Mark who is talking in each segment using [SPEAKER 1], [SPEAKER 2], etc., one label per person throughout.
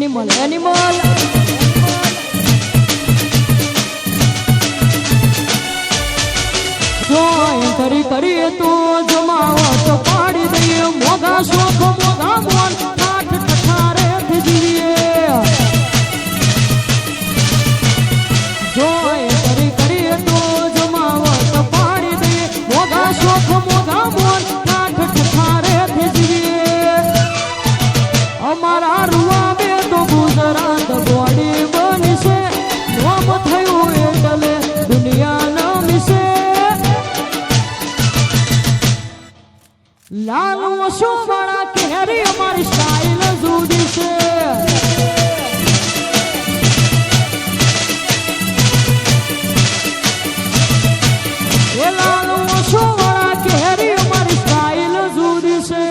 [SPEAKER 1] animal animal જો કરી કરીએ તો જમાવો તો પાડી દઈએ મોગા શોખ મોગા મોન કાઠ ઠઠારે જીવીએ જો કરી કરીએ તો જમાવો તો પાડી દઈએ મોગા શોખ મોગા મોન કાઠ ઠઠારે જીવીએ અમારા રૂવા બે તો ગુજરાત બોડી બની છે નોમ થયું એટલે દુનિયા ન મિશે લાલ વસુવાળા કેરી અમારી સ્ટાઇલ જુદી છે એ લાલ વસુવાળા કેરી અમારી સ્ટાઇલ જુદી છે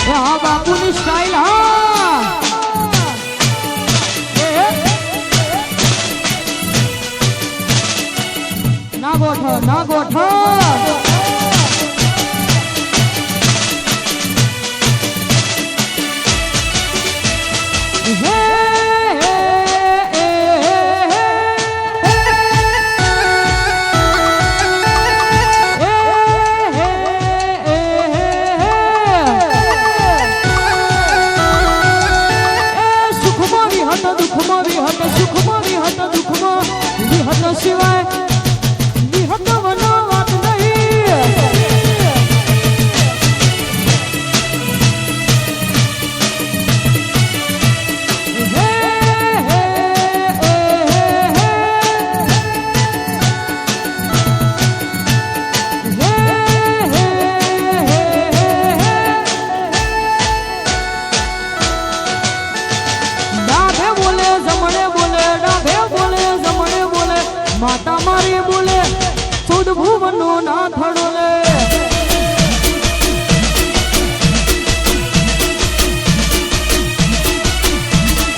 [SPEAKER 1] હા બાપુની સ્ટાઇલ હા ના ગોઠ સિવાય વિહત વનો વાત નહીં ડાભે બોલે જમણે બોલે ડાભે બોલે જમણે બોલે માતા મારી બોલે સુદ ભુવનો ના થડોલે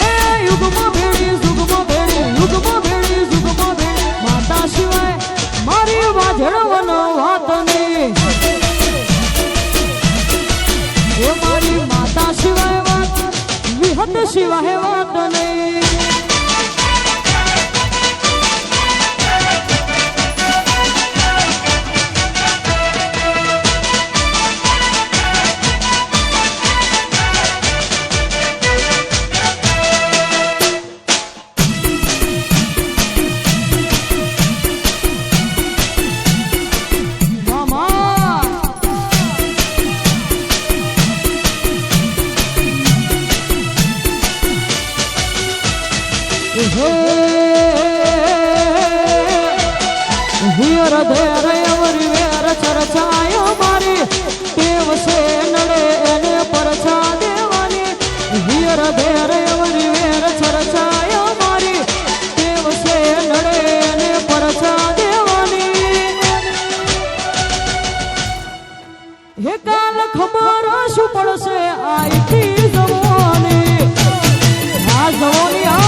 [SPEAKER 1] એ યુગમાં ભેડી યુગમાં ભેડી યુગમાં ભેડી યુગમાં ભેડી માતા સિવાય મારી વાજળવનો વાત નહીં એ મારી માતા સિવાય વાત વિહત સિવાય વાત નહીં હિયર ધેર અવરી વેર ચર્ચાયો મારી ટેવ છે નડે એને પરછા દેવાની હિયર ધેર અવરી વેર ચર્ચાયો મારી ટેવ છે નડે એને પરછા દેવાની હે કાલ ખબર શું પડશે આઈથી જવાની આ જવાની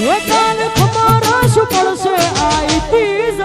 [SPEAKER 1] એ કાલ ખબર શું પડશે આઈથી